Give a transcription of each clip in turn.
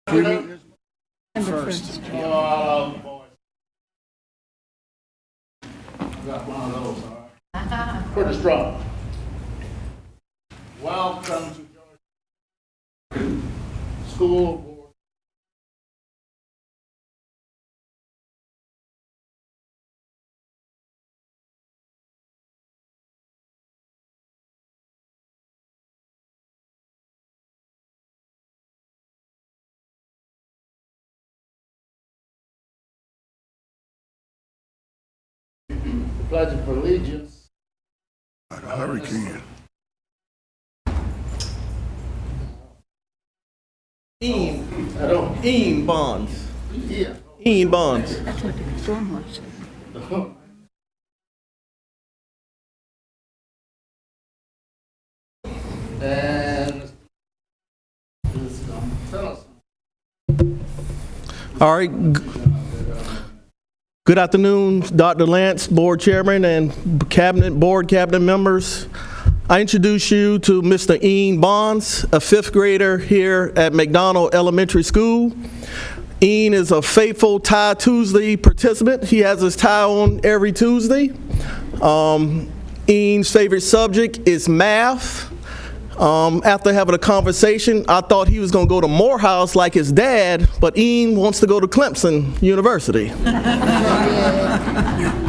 First. Oh, boy. Got one of those, all right. Pretty strong. Welcome to Georgia School Board. Pledge of Allegiance. Hurricane. Ean Bonds. Yeah. Ean Bonds. And tell us. All right. Good afternoon, Dr. Lance, board chairman, and board cabinet members. I introduce you to Mr. Ean Bonds, a fifth grader here at McDonald Elementary School. Ean is a faithful Tie Tuesday participant. He has his tie on every Tuesday. Ean's favorite subject is math. After having a conversation, I thought he was going to go to Morehouse like his dad, but Ean wants to go to Clemson University.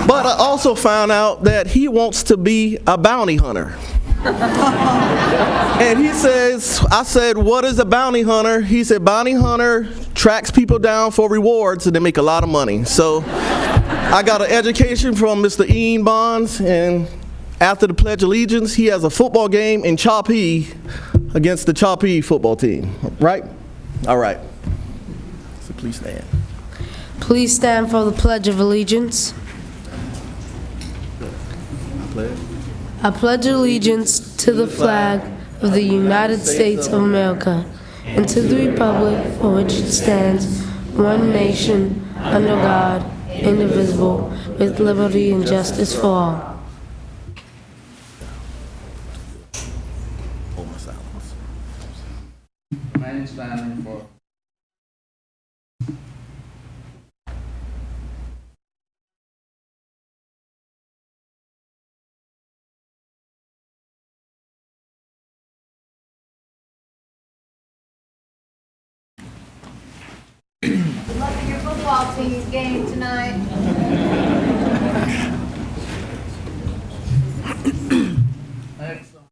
But I also found out that he wants to be a bounty hunter. And he says, I said, what is a bounty hunter? He said, bounty hunter tracks people down for rewards and they make a lot of money. So I got an education from Mr. Ean Bonds, and after the Pledge of Allegiance, he has a football game in Chopee against the Chopee football team, right? All right. So please stand. Please stand for the Pledge of Allegiance. I pledge allegiance to the flag of the United States of America and to the republic for which it stands, one nation, under God, indivisible, with liberty and justice for all. Man standing for. Good luck at your football team's game tonight. Excellent.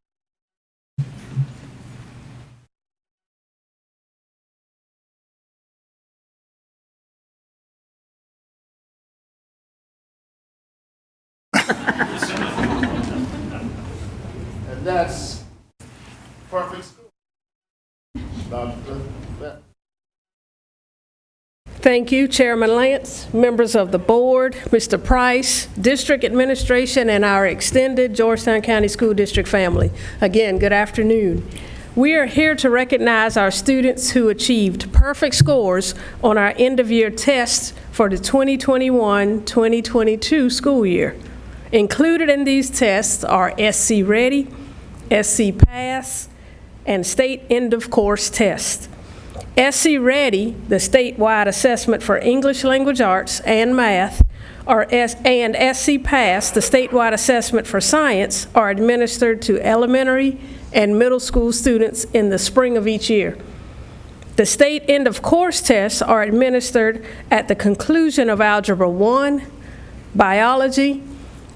And that's perfect school. Dr. Beth. Thank you, Chairman Lance, members of the board, Mr. Price, district administration, and our extended Georgetown County School District family. Again, good afternoon. We are here to recognize our students who achieved perfect scores on our end-of-year tests for the 2021-2022 school year. Included in these tests are SC Ready, SC Pass, and state end-of-course tests. SC Ready, the statewide assessment for English language arts and math, and SC Pass, the statewide assessment for science, are administered to elementary and middle school students in the spring of each year. The state end-of-course tests are administered at the conclusion of Algebra 1, Biology,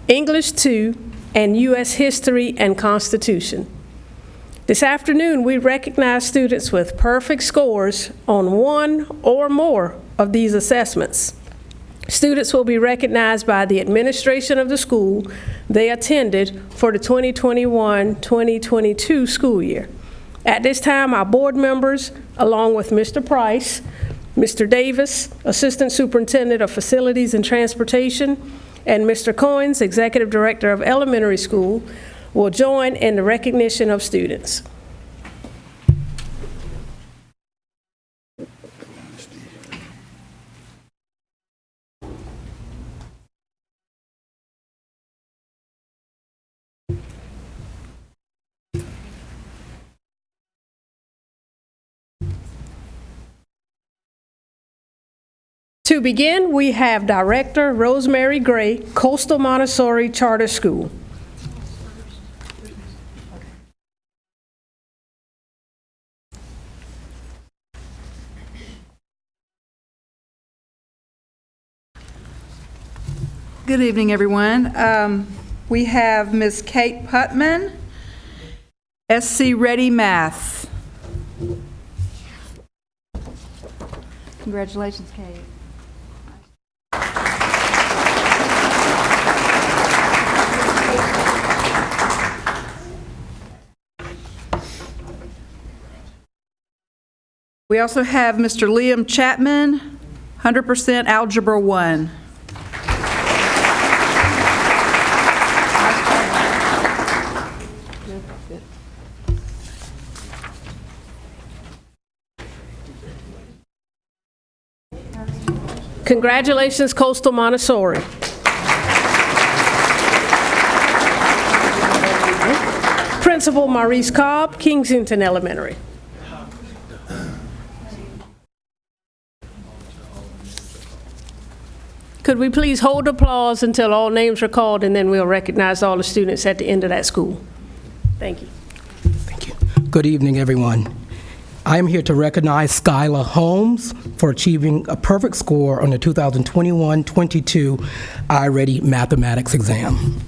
English 2, and U.S. History and Constitution. This afternoon, we recognize students with perfect scores on one or more of these assessments. Students will be recognized by the administration of the school they attended for the 2021-2022 school year. At this time, our board members, along with Mr. Price, Mr. Davis, Assistant Superintendent of Facilities and Transportation, and Mr. Coynes, Executive Director of Elementary School, will join in the recognition of students. To begin, we have Director Rosemary Gray, Coastal Montessori Charter School. Good evening, everyone. We have Ms. Kate Putman, SC Ready Math. Congratulations, Kate. We also have Mr. Liam Chapman, 100% Algebra 1. Congratulations, Coastal Montessori. Principal Maurice Cobb, Kingsington Elementary. Could we please hold applause until all names are called, and then we'll recognize all the students at the end of that school. Thank you. Thank you. Good evening, everyone. I am here to recognize Skylar Holmes for achieving a perfect score on the 2021-22 iReady Mathematics exam.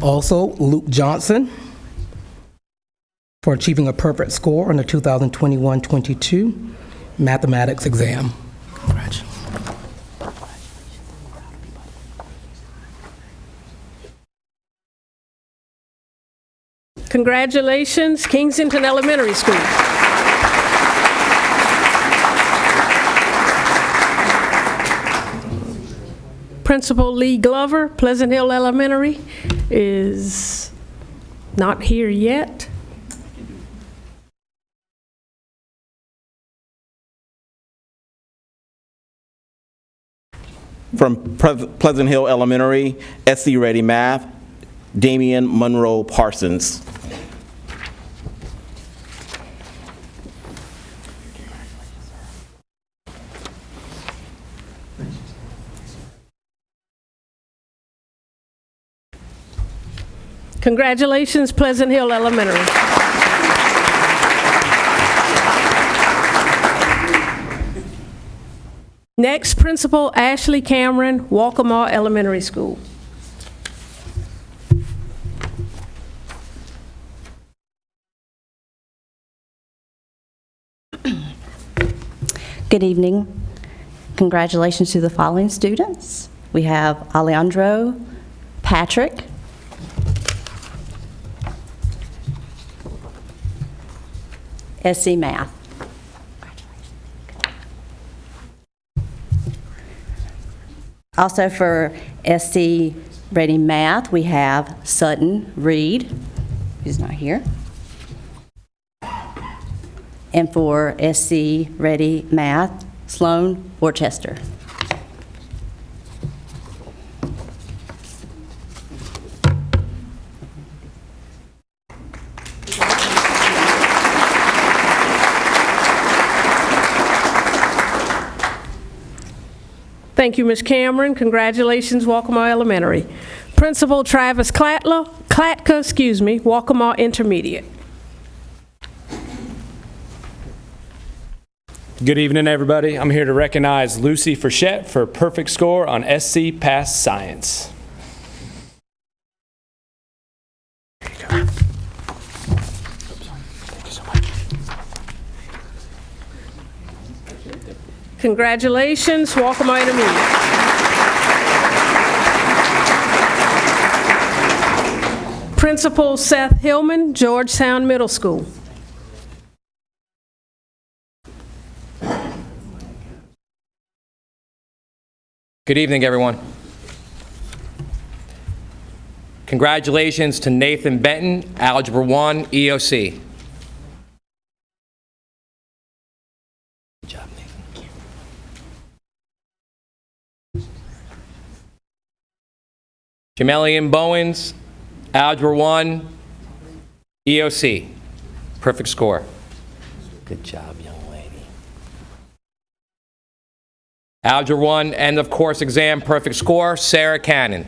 Also, Luke Johnson for achieving a perfect score on the 2021-22 Mathematics exam. Congratulations. Congratulations, Kingsington Elementary School. Principal Lee Glover, Pleasant Hill Elementary, is not here yet. From Pleasant Hill Elementary, SC Ready Math, Damian Monroe Parsons. Congratulations, Pleasant Hill Elementary. Next, Principal Ashley Cameron, Walkamaw Elementary School. Good evening. Congratulations to the following students. We have Alejandro Patrick, SC Math. Also for SC Ready Math, we have Sutton Reed, who's not here. And for SC Ready Math, Sloan Worcester. Thank you, Ms. Cameron. Congratulations, Walkamaw Elementary. Principal Travis Klatka, Walkamaw Intermediate. Good evening, everybody. I'm here to recognize Lucy Frechette for a perfect score on SC Pass Science. There you go. Thank you so much. Congratulations, Walkamaw Intermediate. Principal Seth Hillman, Georgetown Middle School. Good evening, everyone. Congratulations to Nathan Benton, Algebra 1, EOC. Good job, Nathan. Jamelian Bowens, Algebra 1, EOC. Perfect score. Good job, young lady. Algebra 1, end of course exam, perfect score, Sarah Cannon.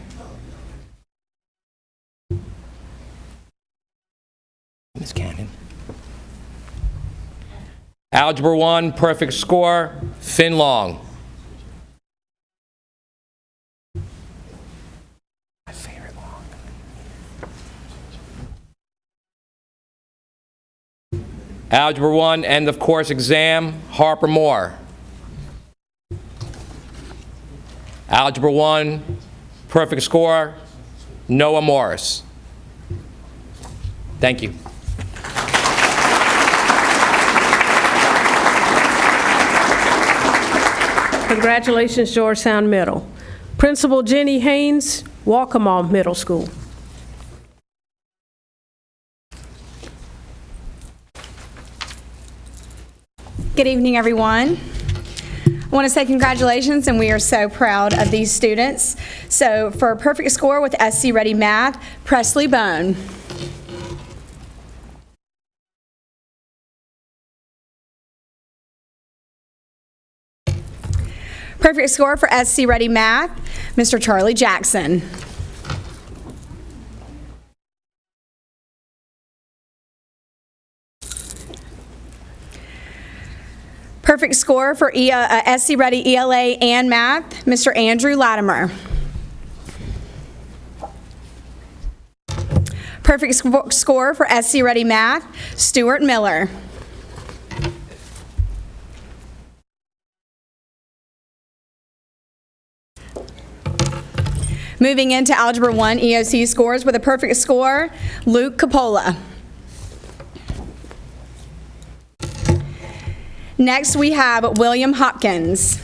Miss Cannon. Algebra 1, perfect score, Finn Long. My favorite Long. Algebra 1, end of course exam, Harper Moore. Algebra 1, perfect score, Noah Morris. Thank you. Congratulations, Georgetown Middle. Principal Jenny Haynes, Waccamaw Middle School. Good evening, everyone. I want to say congratulations, and we are so proud of these students. So for a perfect score with SC Ready Math, Presley Bone. Perfect score for SC Ready Math, Mr. Charlie Jackson. Perfect score for SC Ready ELA and Math, Mr. Andrew Latimer. Perfect score for SC Ready Math, Stuart Miller. Moving into Algebra 1 EOC scores with a perfect score, Luke Capola. Next, we have William Hopkins.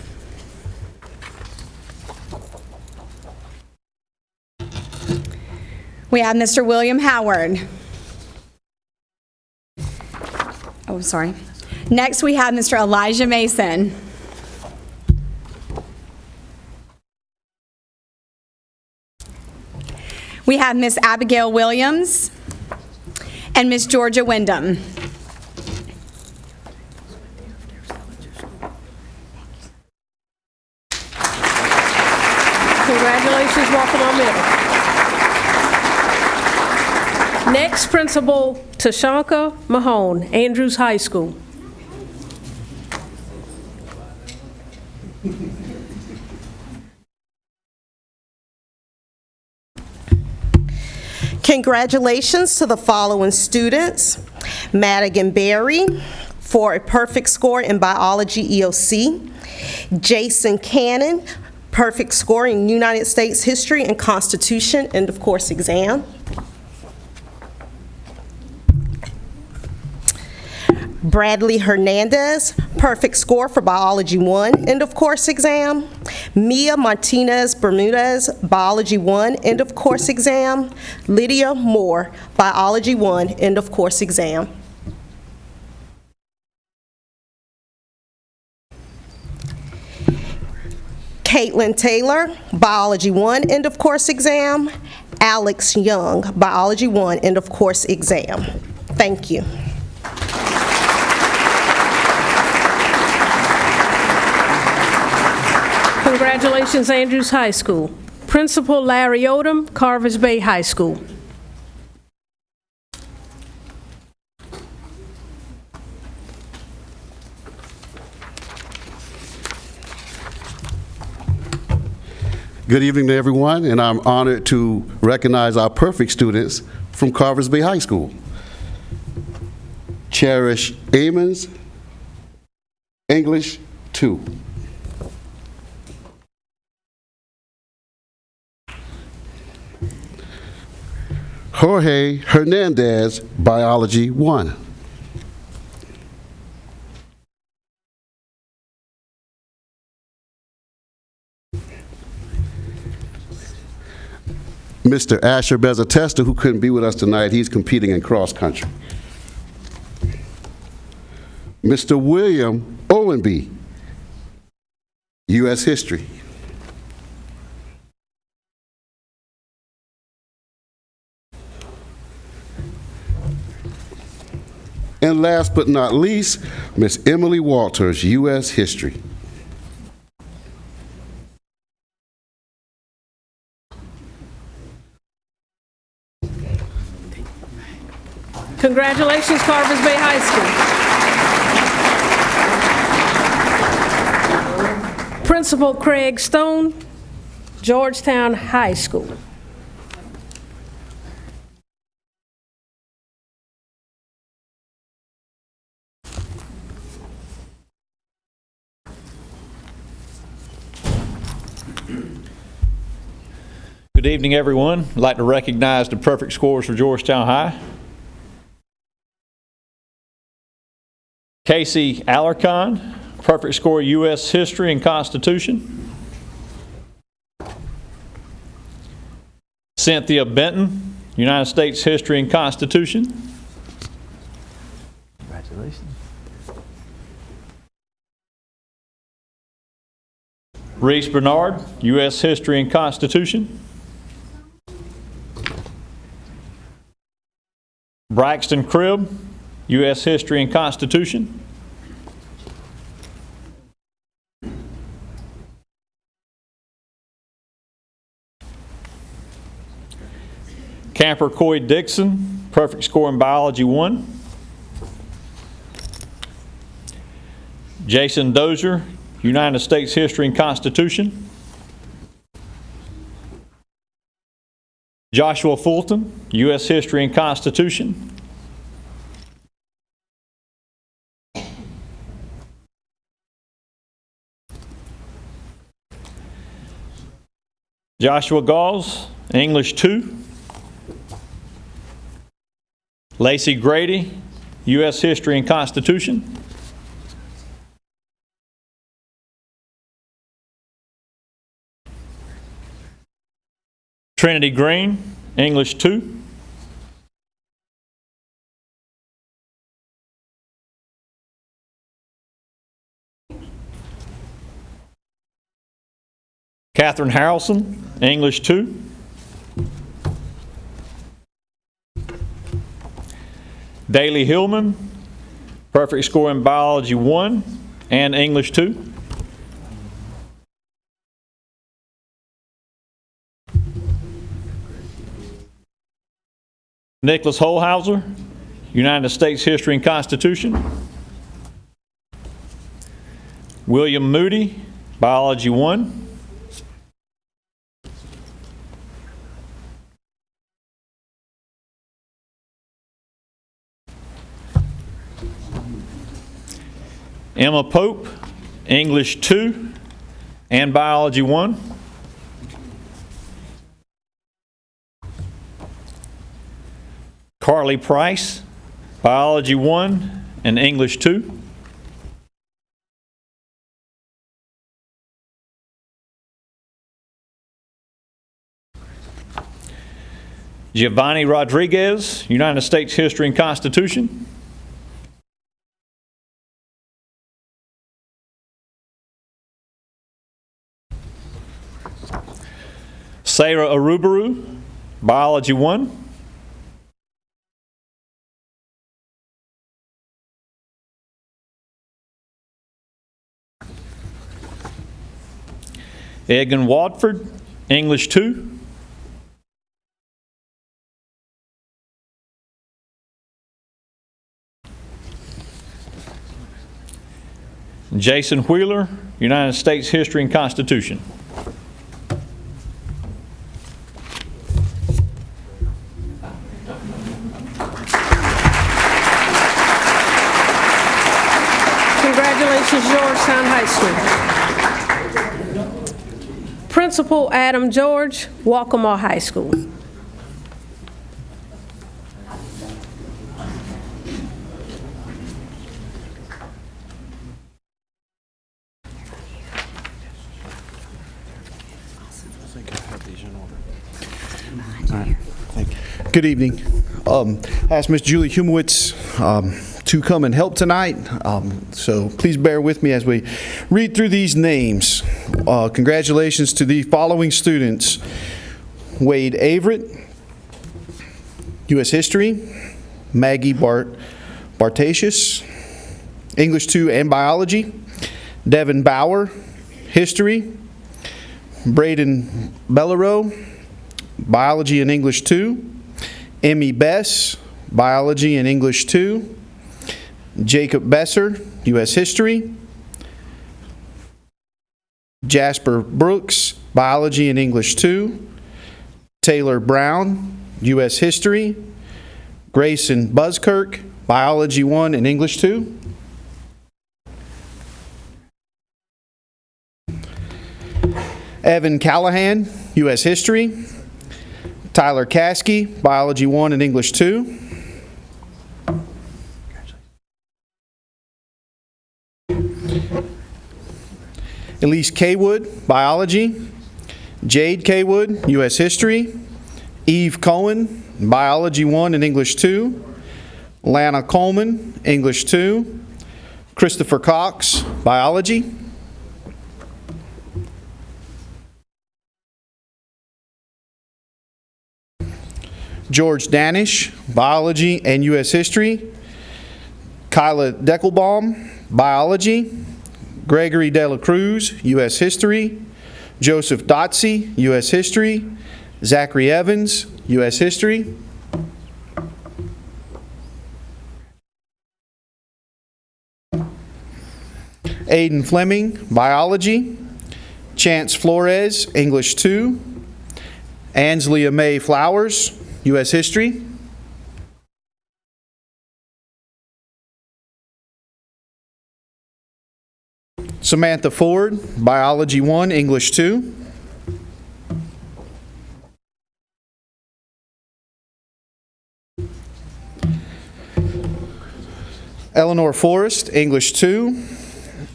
We have Mr. William Howard. Oh, sorry. Next, we have Mr. Elijah Mason. We have Miss Abigail Williams and Miss Georgia Wyndham. Congratulations, Waccamaw Middle. Next, Principal Tashanka Mahone, Andrews High School. Congratulations to the following students: Madigan Berry for a perfect score in Biology EOC, Jason Cannon, perfect score in United States History and Constitution end of course exam, Bradley Hernandez, perfect score for Biology 1 end of course exam, Mia Martinez Bermudez, Biology 1 end of course exam, Lydia Moore, Biology 1 end of course exam. Caitlin Taylor, Biology 1 end of course exam, Alex Young, Biology 1 end of course exam. Thank you. Congratulations, Andrews High School. Principal Larry Odom, Carvers Bay High School. Good evening to everyone, and I'm honored to recognize our perfect students from Carvers Bay High School. Cherish Amons, English 2. Jorge Hernandez, Biology 1. Mr. Asher Bezatesta, who couldn't be with us tonight, he's competing in cross country. Mr. William Owenby, U.S. History. And last but not least, Miss Emily Walters, U.S. History. Congratulations, Carvers Bay High School. Principal Craig Stone, Georgetown High School. Good evening, everyone. I'd like to recognize the perfect scores for Georgetown High. Casey Alarcon, perfect score U.S. History and Constitution. Cynthia Benton, United States History and Constitution. Congratulations. Reese Bernard, U.S. History and Constitution. Braxton Cribb, U.S. History and Constitution. Camper Coy Dixon, perfect score in Biology 1. Jason Dozier, United States History and Constitution. Joshua Fulton, U.S. History and Constitution. Joshua Gauls, English 2. Lacey Grady, U.S. History and Constitution. Trinity Green, English 2. Catherine Harrelson, English 2. Daly Hillman, perfect score in Biology 1 and English 2. Nicholas Holhauser, United States History and Constitution. William Moody, Biology 1. Emma Pope, English 2 and Biology 1. Carly Price, Biology 1 and English 2. Giovanni Rodriguez, United States History and Constitution. Sarah Arubaru, Biology 1. Egan Watford, English 2. Jason Wheeler, United States History and Constitution. Congratulations, Georgetown High School. Principal Adam George, Waccamaw High School. Good evening. I asked Ms. Julie Humowitz to come and help tonight, so please bear with me as we read through these names. Congratulations to the following students: Wade Averett, U.S. History; Maggie Bartasius, English 2 and Biology. Devin Bauer, History. Braden Bellero, Biology and English 2. Emmy Bess, Biology and English 2. Jacob Besser, U.S. History. Jasper Brooks, Biology and English 2. Taylor Brown, U.S. History. Grayson Buzzkirk, Biology 1 and English 2. Evan Callahan, U.S. History. Tyler Caskey, Biology 1 and English 2. Elise Kaywood, Biology. Jade Kaywood, U.S. History. Eve Cohen, Biology 1 and English 2. Lana Coleman, English 2. Christopher Cox, Biology. George Danish, Biology and U.S. History. Kyla Deckelbaum, Biology. Gregory De La Cruz, U.S. History. Joseph Dotsey, U.S. History. Zachary Evans, U.S. History. Aiden Fleming, Biology. Chance Flores, English 2. Anslea May Flowers, U.S. History. Samantha Ford, Biology 1, English 2. Eleanor Forrest, English 2.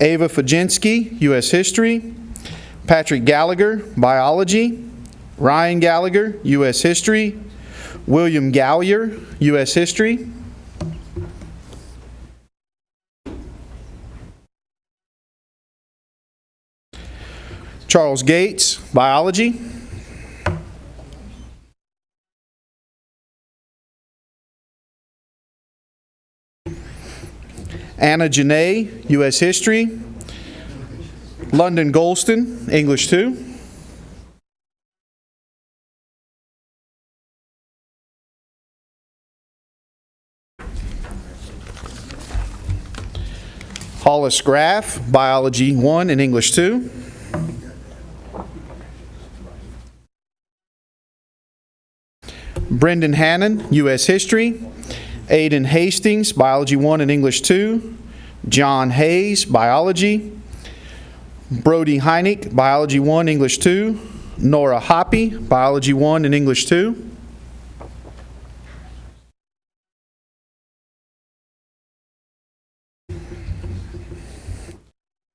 Ava Fajinsky, U.S. History. Patrick Gallagher, Biology. Ryan Gallagher, U.S. History. William Gallier, U.S. History. Charles Gates, Biology. Anna Janae, U.S. History. London Golston, English 2. Hollis Graff, Biology 1 and English 2. Brendan Hannon, U.S. History. Aiden Hastings, Biology 1 and English 2. John Hayes, Biology. Brody Heineck, Biology 1, English 2. Nora Hoppy, Biology 1 and English 2.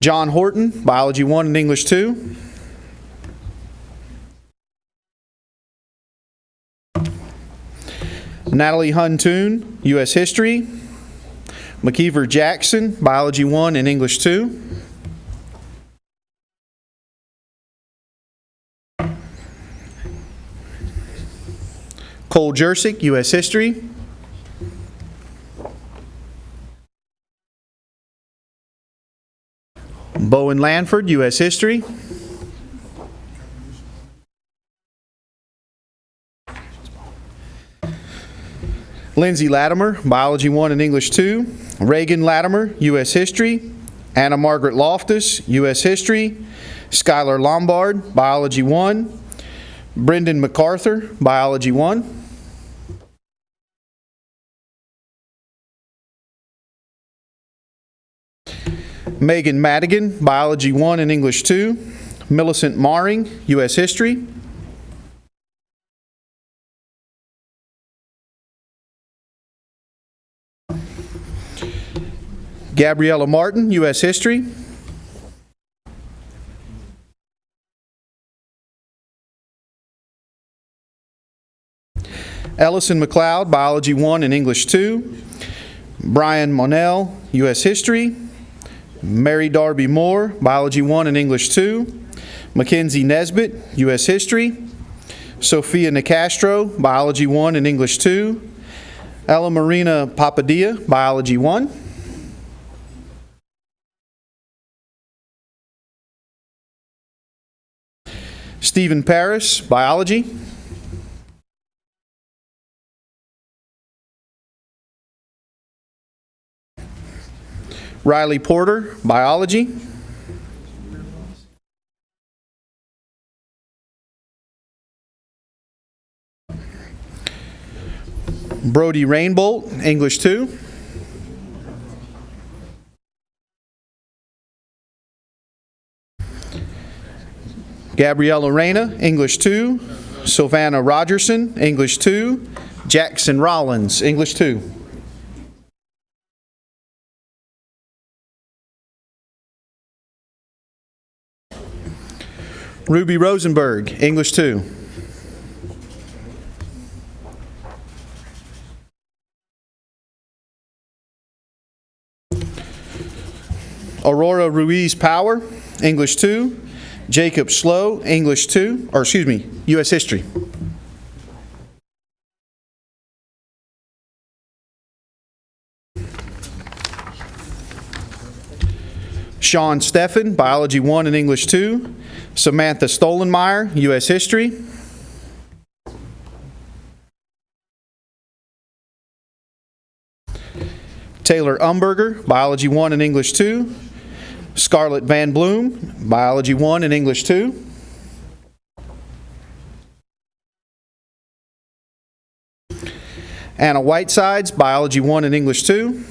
John Horton, Biology 1 and English 2. Natalie Huntoon, U.S. History. McKeever Jackson, Biology 1 and English 2. Cole Jersick, U.S. History. Bowen Lanford, U.S. History. Lindsay Latimer, Biology 1 and English 2. Reagan Latimer, U.S. History. Anna Margaret Loftus, U.S. History. Skylar Lombard, Biology 1. Brendan MacArthur, Biology 1. Megan Madigan, Biology 1 and English 2. Millicent Maring, U.S. History. Gabriella Martin, U.S. History. Ellison McLeod, Biology 1 and English 2. Brian Monell, U.S. History. Mary Darby Moore, Biology 1 and English 2. Mackenzie Nesbitt, U.S. History. Sophia Nicastro, Biology 1 and English 2. Ella Marina Papadia, Biology 1. Stephen Parrish, Biology. Riley Porter, Biology. Brody Rainbolt, English 2. Gabriella Reyna, English 2. Sylvana Rogerson, English 2. Jackson Rollins, English 2. Ruby Rosenberg, English 2. Aurora Ruiz Power, English 2. Jacob Slow, English 2, or excuse me, U.S. History. Sean Steffen, Biology 1 and English 2. Samantha Stolenmeyer, U.S. History. Taylor Umberger, Biology 1 and English 2. Scarlett Van Bloom, Biology 1 and English 2. Anna Whitesides, Biology 1 and English 2.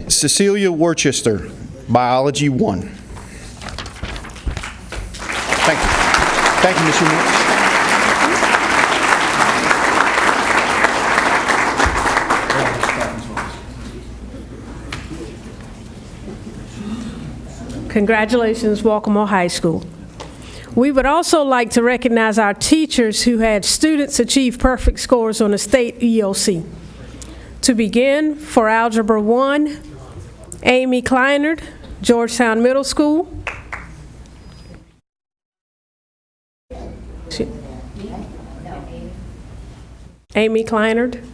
Cecilia Worcester, Biology 1. Thank you. Thank you, Ms. Humowitz. Congratulations, Waccamaw High School. We would also like to recognize our teachers who had students achieve perfect scores on the state EOC. To begin, for Algebra 1, Amy Kleinert, Georgetown Middle School. Amy Kleinert.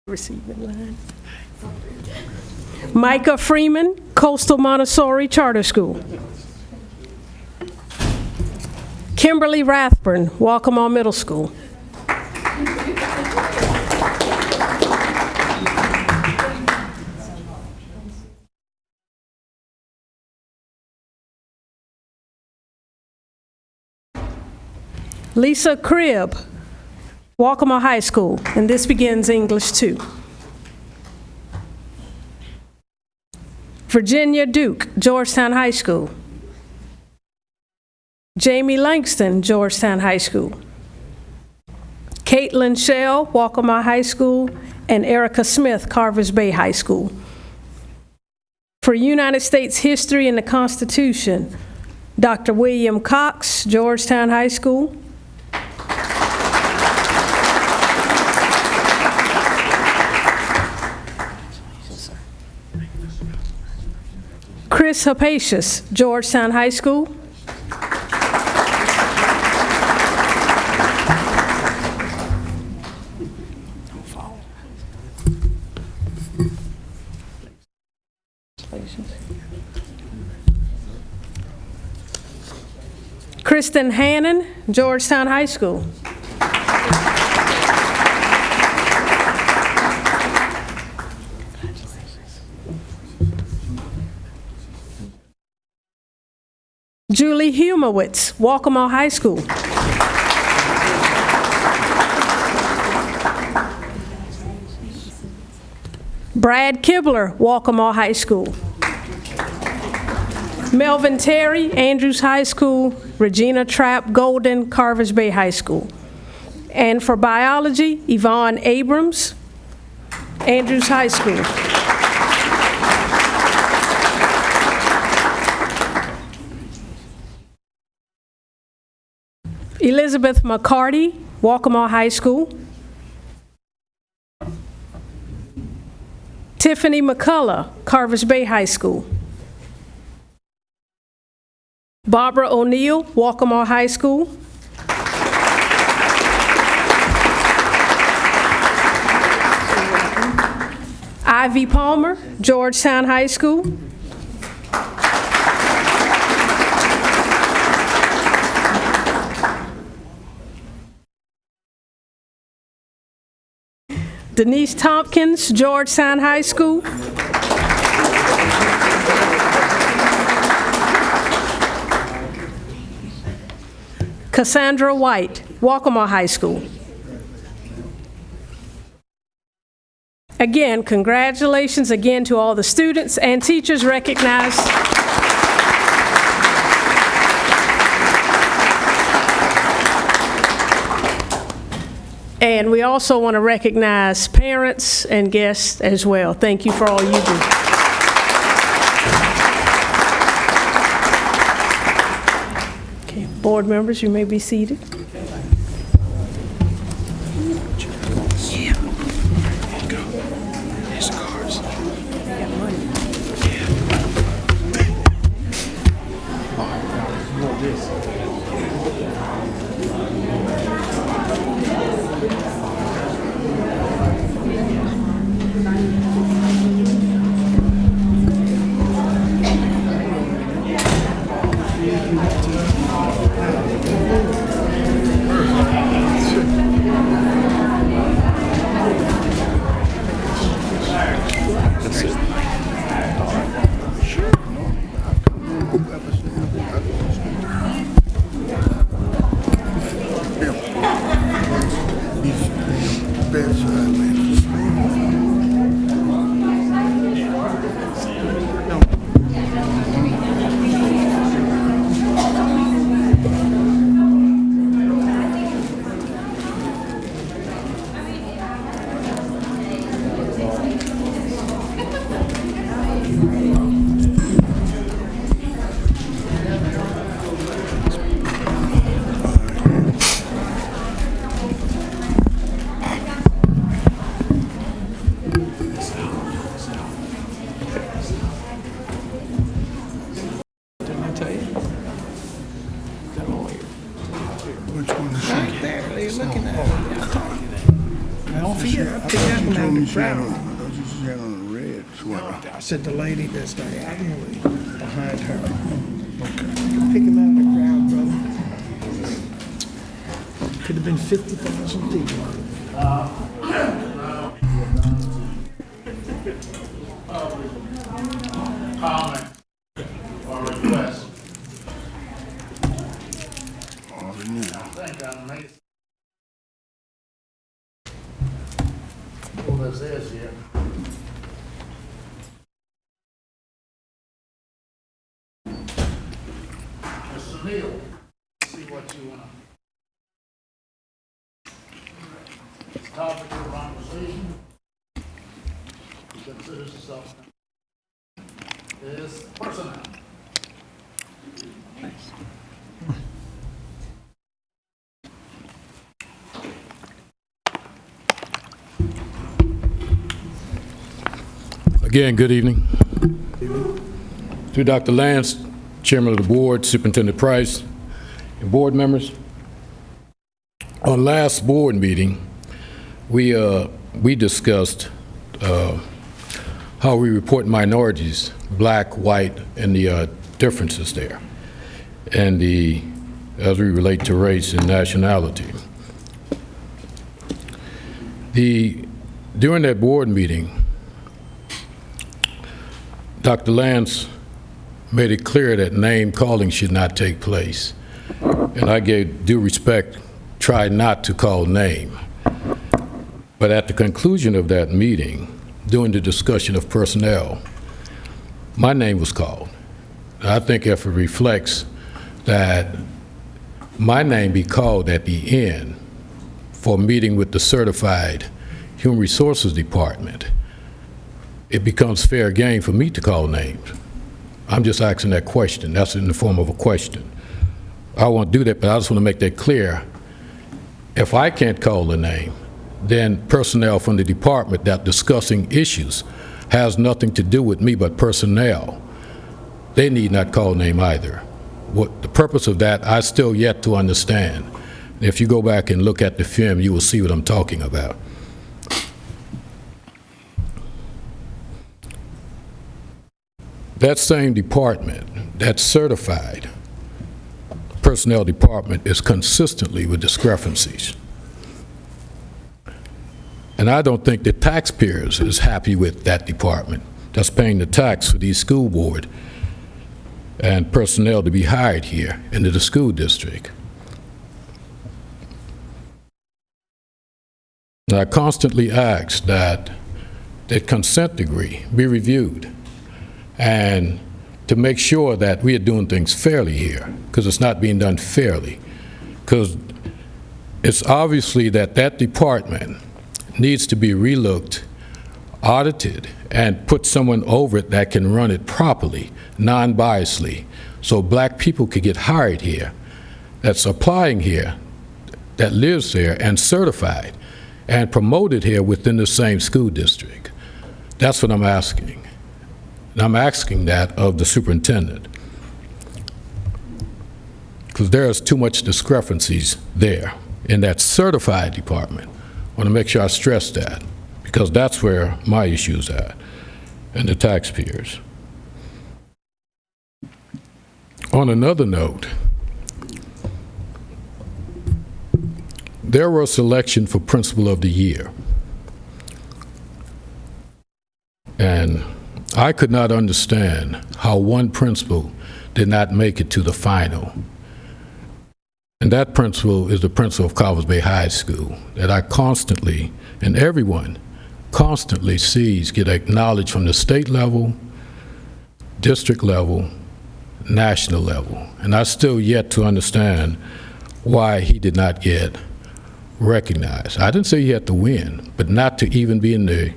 Receiving line. Micah Freeman, Coastal Montessori Charter School. Kimberly Rathburn, Waccamaw Middle School. Lisa Cribb, Waccamaw High School, and this begins English 2. Virginia Duke, Georgetown High School. Jamie Langston, Georgetown High School. Caitlin Shell, Waccamaw High School, and Erica Smith, Carvers Bay High School. For United States History and the Constitution, Dr. William Cox, Georgetown High School. Chris Hapatius, Georgetown High School. Kristen Hannon, Georgetown High School. Julie Humowitz, Waccamaw High School. Brad Kibler, Waccamaw High School. Melvin Terry, Andrews High School. Regina Trapp Golden, Carvers Bay High School. And for biology, Yvonne Abrams, Andrews High School. Elizabeth McCarty, Waccamaw High School. Tiffany McCullough, Carvers Bay High School. Barbara O'Neill, Waccamaw High School. Ivy Palmer, Georgetown High School. Denise Tompkins, Georgetown High School. Cassandra White, Waccamaw High School. Again, congratulations again to all the students and teachers recognized. And we also want to recognize parents and guests as well. Thank you for all you do. Okay, board members, you may be seated. I said the lady that's diagonally behind her. Okay. Pick him out of the crowd, brother. Could have been 50,000 people. Comment or request? Oh, yeah. I think I made pull this is here. Mr. Neal, see what you want. Topic of conversation. He considers himself is personnel. Again, good evening. To Dr. Lance, Chairman of the Board, Superintendent Price, and board members. On last board meeting, we discussed how we report minorities, black, white, and the differences there, and as we relate to race and nationality. During that board meeting, Dr. Lance made it clear that name calling should not take place. And I gave due respect, tried not to call name. But at the conclusion of that meeting, during the discussion of personnel, my name was called. I think if it reflects that my name be called at the end for a meeting with the certified Human Resources Department, it becomes fair game for me to call names. I'm just asking that question. That's in the form of a question. I won't do that, but I just want to make that clear. If I can't call the name, then personnel from the department that discussing issues has nothing to do with me but personnel, they need not call name either. What the purpose of that, I still yet to understand. If you go back and look at the film, you will see what I'm talking about. That same department, that certified personnel department, is consistently with discrepancies. And I don't think the taxpayers is happy with that department that's paying the tax for these school board and personnel to be hired here into the school district. And I constantly ask that the consent decree be reviewed and to make sure that we are doing things fairly here, because it's not being done fairly. Because it's obviously that that department needs to be relooked, audited, and put someone over it that can run it properly, non-biasedly, so black people could get hired here, that's applying here, that lives here, and certified, and promoted here within the same school district. That's what I'm asking. And I'm asking that of the superintendent, because there's too much discrepancies there in that certified department. I want to make sure I stress that, because that's where my issue's at, and the taxpayers. On another note, there was a selection for Principal of the Year, and I could not understand how one principal did not make it to the final. And that principal is the principal of Carvers Bay High School that I constantly, and everyone constantly sees get acknowledged from the state level, district level, national level. And I still yet to understand why he did not get recognized. I didn't say he had to win, but not to even be in the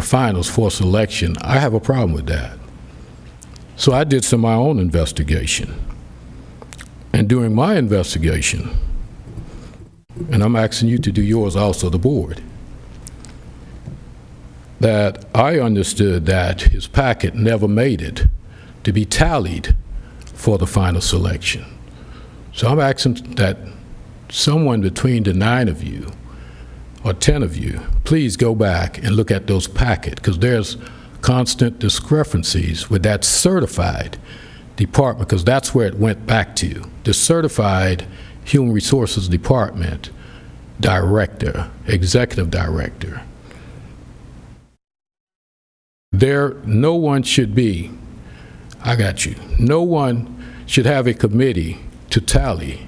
finals for selection. I have a problem with that. So I did some of my own investigation. And during my investigation, and I'm asking you to do yours also, the board, that I understood that his packet never made it to be tallied for the final selection. So I'm asking that someone between the 9 of you or 10 of you, please go back and look at those packets, because there's constant discrepancies with that certified department, because that's where it went back to. The certified human resources department director, executive director. No one should be, I got you, no one should have a committee to tally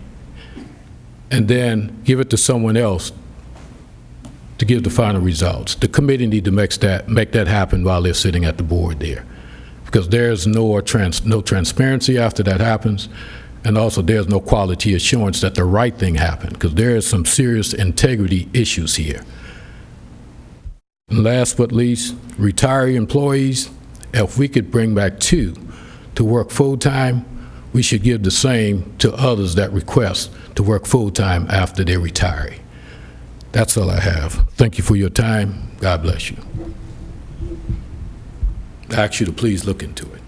and then give it to someone else to give the final results. The committee need to make that happen while they're sitting at the board there, because there's no transparency after that happens, and also there's no quality assurance that the right thing happened, because there is some serious integrity issues here. And last but least, retiree employees, if we could bring back 2 to work full-time, we should give the same to others that request to work full-time after they retire. That's all I have. Thank you for your time. God bless you. I ask you to please look into it.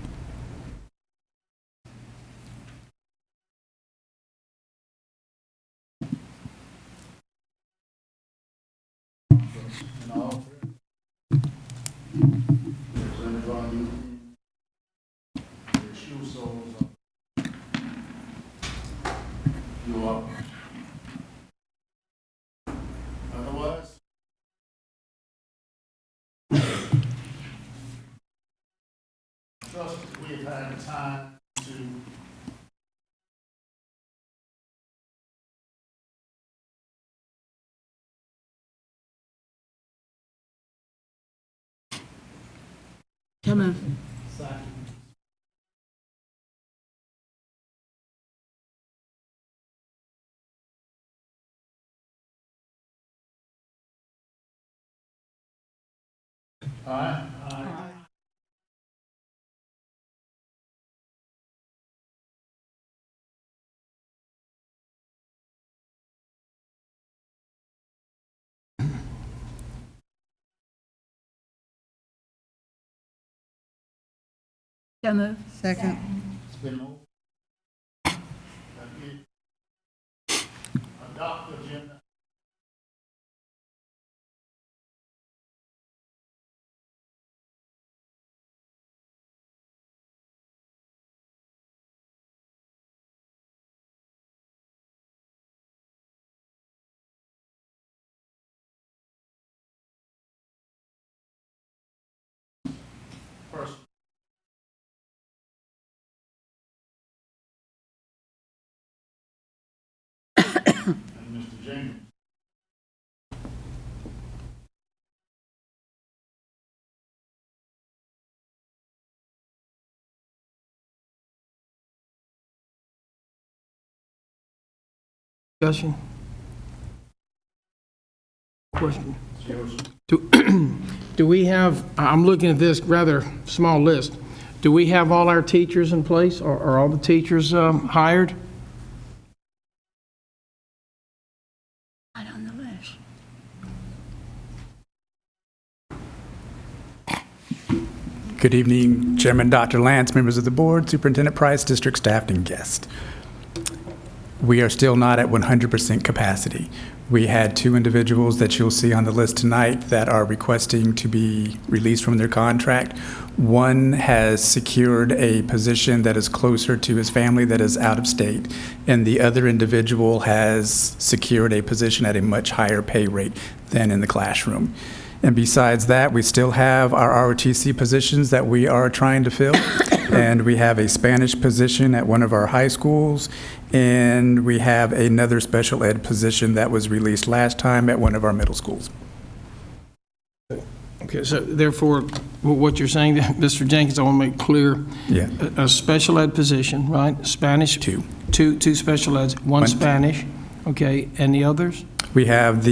Otherwise, trust that we have had time to Come on. all right. So moved. Second. It's been moved. Adopt the agenda. First. And Mr. Jenkins. Discussion? Question? It's yours. Do we have, I'm looking at this rather small list. Do we have all our teachers in place? Or are all the teachers hired? Not on the list. Good evening, Chairman Dr. Lance, members of the board, Superintendent Price, district staff, and guests. We are still not at 100% capacity. We had 2 individuals that you'll see on the list tonight that are requesting to be released from their contract. One has secured a position that is closer to his family that is out of state, and the other individual has secured a position at a much higher pay rate than in the classroom. And besides that, we still have our ROTC positions that we are trying to fill. And we have a Spanish position at one of our high schools. And we have another special ed position that was released last time at one of our middle schools. Okay, so therefore, what you're saying, Mr. Jenkins, I want to make clear. Yeah. A special ed position, right? Spanish? Two special eds, one Spanish. Okay, and the others? We have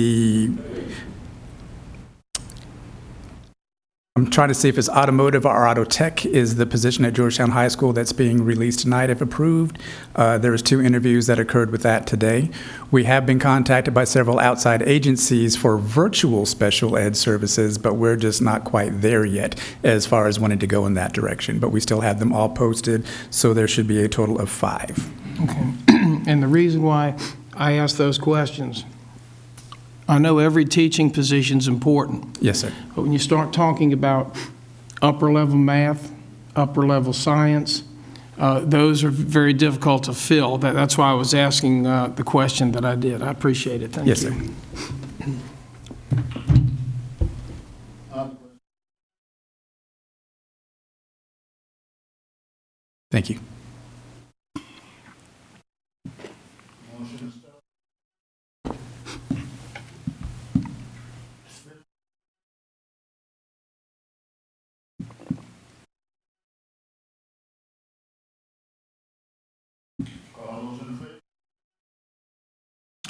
I'm trying to see if it's automotive or auto tech is the position at Georgetown High School that's being released tonight if approved. There's 2 interviews that occurred with that today. We have been contacted by several outside agencies for virtual special ed services, but we're just not quite there yet as far as wanting to go in that direction. But we still have them all posted, so there should be a total of 5. Okay. And the reason why I ask those questions, I know every teaching position is important. Yes, sir. But when you start talking about upper-level math, upper-level science, those are very difficult to fill. That's why I was asking the question that I did. I appreciate it. Thank you. Yes, sir. Thank you. All those in favor?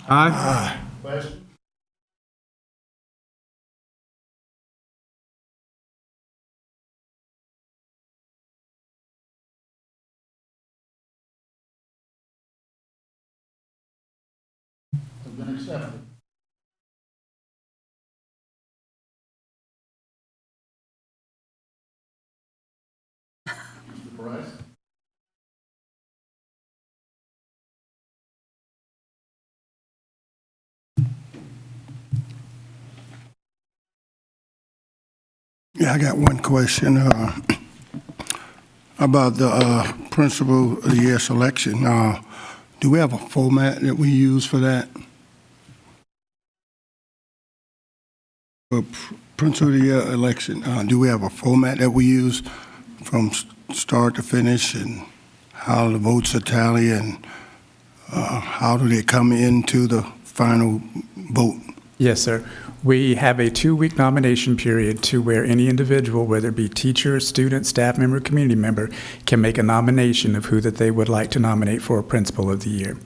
Aye. Question? Has been accepted. Mr. Price? Yeah, I got one question about the principal of the year selection. Do we have a format that we use for that? For principal of the year election, do we have a format that we use from start to finish, and how the votes are tallied, and how do they come into the final vote? Yes, sir. We have a 2-week nomination period to where any individual, whether it be teacher, student, staff member, community member, can make a nomination of who that they would like to nominate for a principal of the year.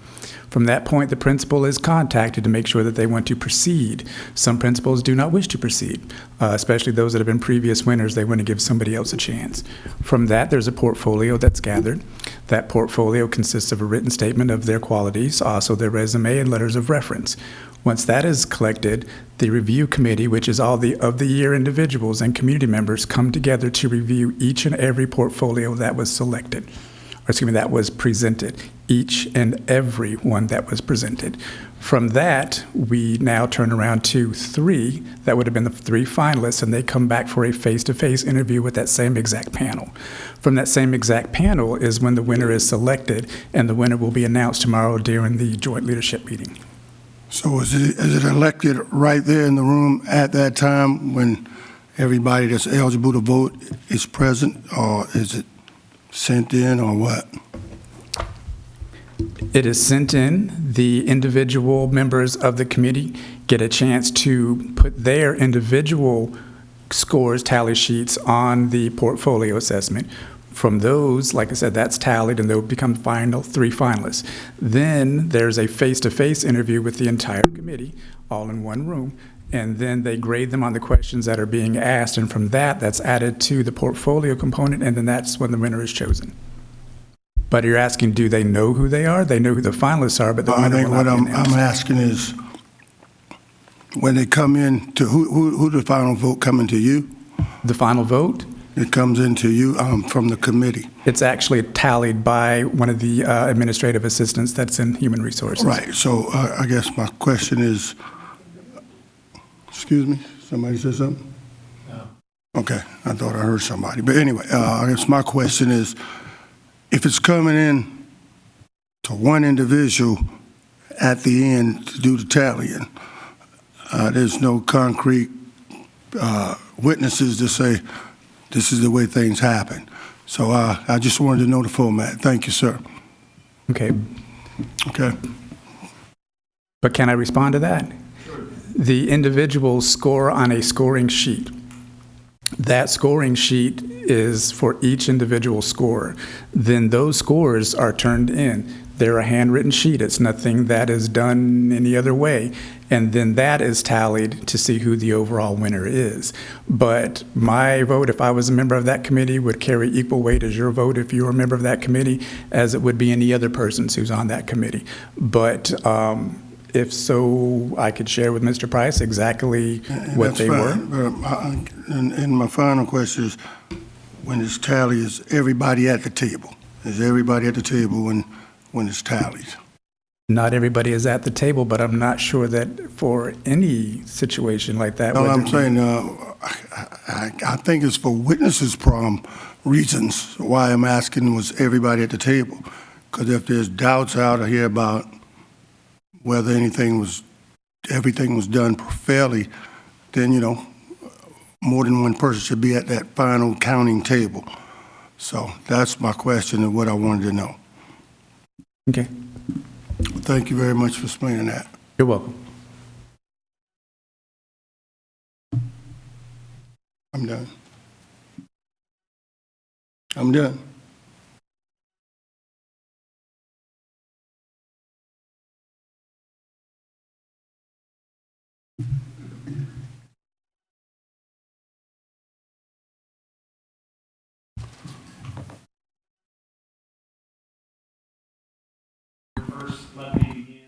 From that point, the principal is contacted to make sure that they want to proceed. Some principals do not wish to proceed, especially those that have been previous winners. They want to give somebody else a chance. From that, there's a portfolio that's gathered. That portfolio consists of a written statement of their qualities, also their resume and letters of reference. Once that is collected, the review committee, which is all the of-the-year individuals and community members, come together to review each and every portfolio that was selected, or excuse me, that was presented, each and every one that was presented. From that, we now turn around to 3, that would have been the 3 finalists, and they come back for a face-to-face interview with that same exact panel. From that same exact panel is when the winner is selected, and the winner will be announced tomorrow during the joint leadership meeting. So is it elected right there in the room at that time when everybody that's eligible to vote is present, or is it sent in, or what? It is sent in. The individual members of the committee get a chance to put their individual scores, tally sheets on the portfolio assessment. From those, like I said, that's tallied, and they'll become final 3 finalists. Then there's a face-to-face interview with the entire committee, all in one room, and then they grade them on the questions that are being asked, and from that, that's added to the portfolio component, and then that's when the winner is chosen. But you're asking, do they know who they are? They know who the finalists are, but the winner will not be announced. What I'm asking is, when they come in, to who the final vote coming to you? The final vote? It comes into you from the committee. It's actually tallied by one of the administrative assistants that's in Human Resources. Right. So I guess my question is, excuse me, somebody said something? No. Okay, I thought I heard somebody. But anyway, I guess my question is, if it's coming in to one individual at the end to do the tallying, there's no concrete witnesses to say this is the way things happen. So I just wanted to know the format. Thank you, sir. Okay. Okay. But can I respond to that? Sure. The individuals score on a scoring sheet. That scoring sheet is for each individual scorer. Then those scores are turned in. They're a handwritten sheet. It's nothing that is done any other way. And then that is tallied to see who the overall winner is. But my vote, if I was a member of that committee, would carry equal weight as your vote if you're a member of that committee, as it would be any other person's who's on that committee. But if so, I could share with Mr. Price exactly what they were. And my final question is, when it's tallied, is everybody at the table? Is everybody at the table when it's tallied? Not everybody is at the table, but I'm not sure that for any situation like that. No, I'm saying I think it's for witnesses' reasons why I'm asking was everybody at the table. Because if there's doubts out here about whether everything was done fairly, then, you know, more than one person should be at that final counting table. So that's my question and what I wanted to know. Okay. Thank you very much for explaining that. You're welcome. I'm done. I'm done. First, let me begin.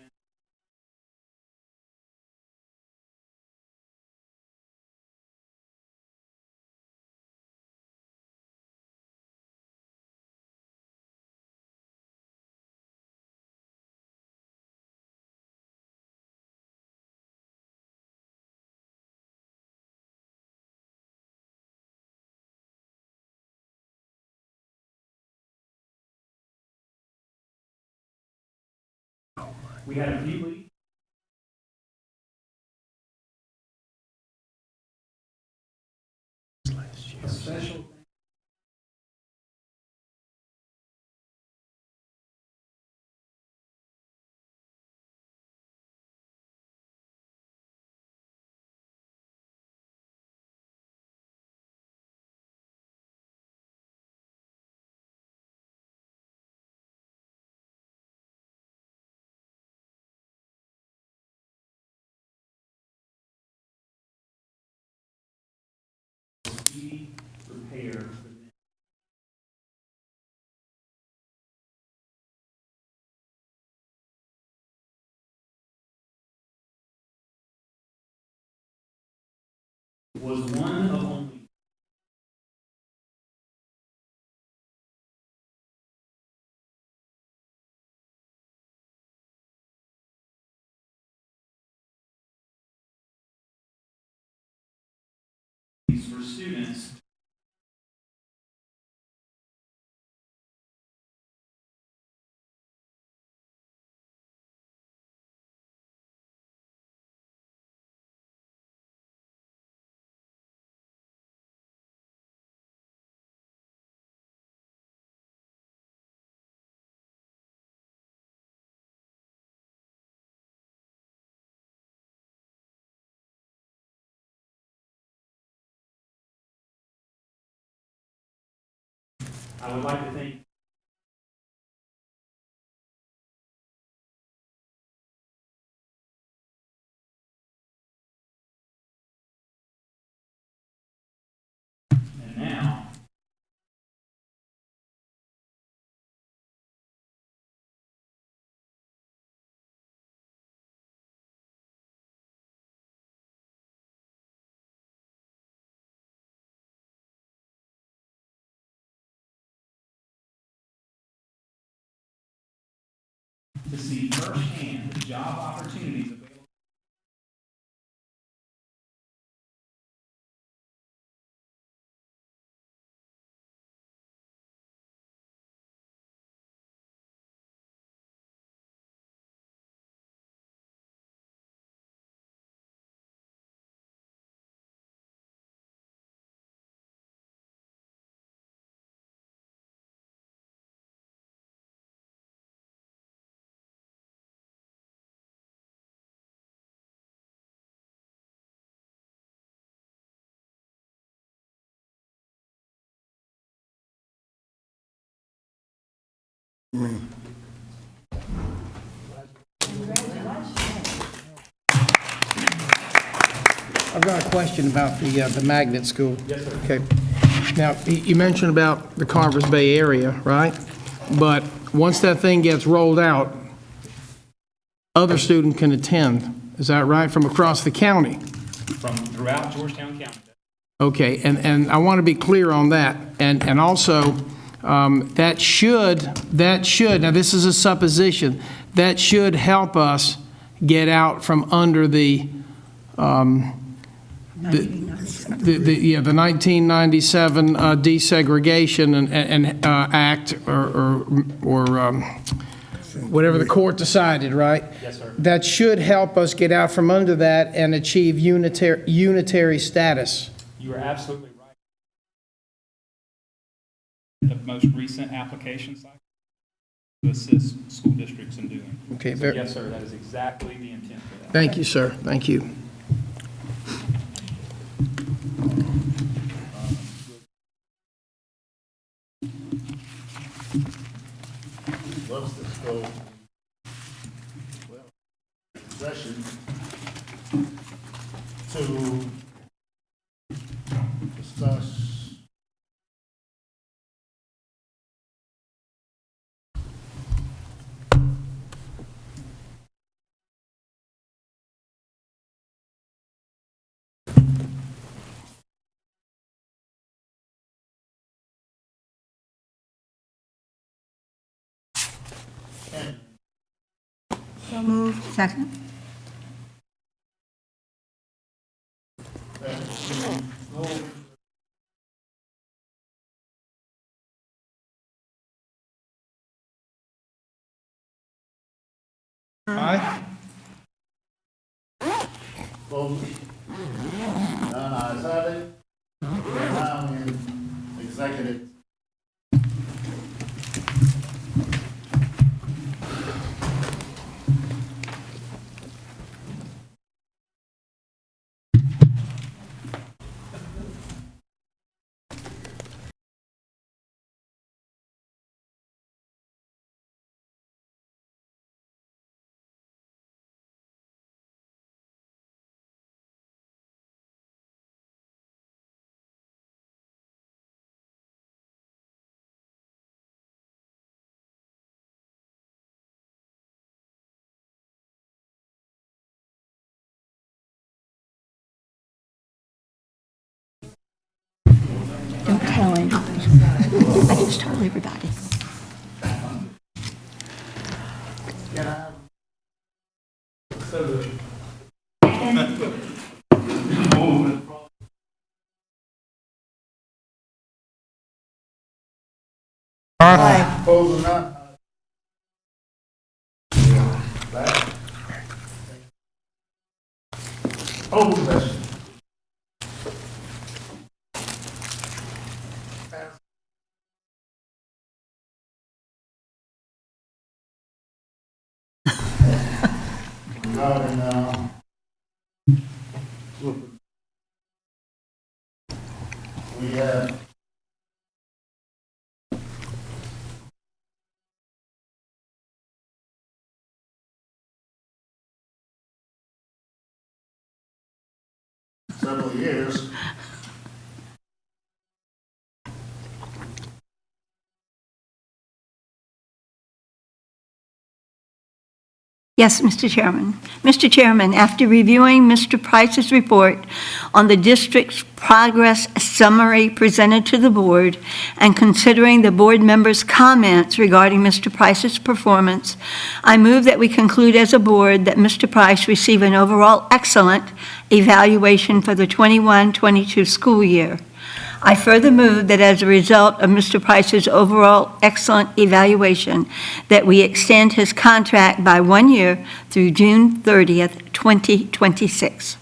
We had a few leads. A special was one of only for students I would like to thank and now to see firsthand the job opportunities available. I've got a question about the magnet school. Yes, sir. Okay. Now, you mentioned about the Carvers Bay area, right? But once that thing gets rolled out, other students can attend. Is that right? From across the county? From throughout Georgetown County. Okay, and I want to be clear on that. And also, that should, now this is a supposition, that should help us get out from under the 1997 desegregation and act or whatever the court decided, right? Yes, sir. That should help us get out from under that and achieve unitary status. You are absolutely right. The most recent application cycle to assist school districts in doing. Okay, So yes, sir, that is exactly the intent for that. Thank you, sir. Thank you. Loves this go. Well, session to discuss So moved. Second. Aye. Opposed? None ayes have it. We are now in executive. Just told everybody. Opposed or not? Hold the question. We have several years. Yes, Mr. Chairman. Mr. Chairman, after reviewing Mr. Price's report on the district's progress summary presented to the board and considering the board members' comments regarding Mr. Price's performance, I move that we conclude as a board that Mr. Price receive an overall excellent evaluation for the 21-22 school year. I further move that as a result of Mr. Price's overall excellent evaluation, that we extend his contract by 1 year through June 30th, 2026.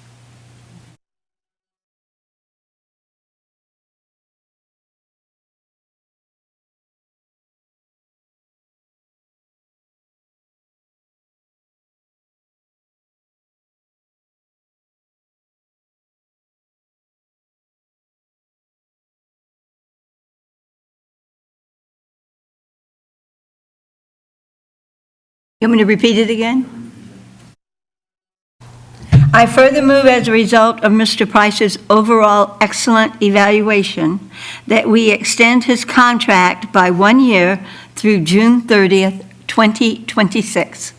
You want me to repeat it again? I further move as a result of Mr. Price's overall excellent evaluation that we extend his contract by 1 year through June 30th, 2026.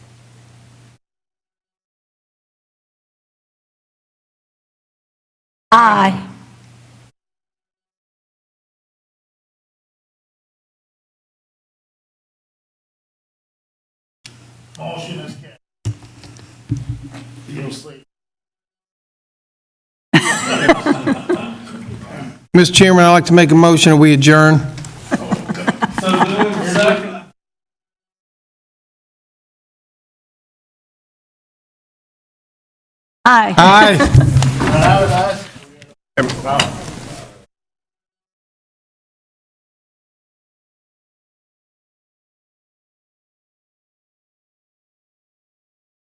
Aye. Motion is carried. You'll sleep. Mr. Chairman, I'd like to make a motion that we adjourn. Aye. Aye. Wow.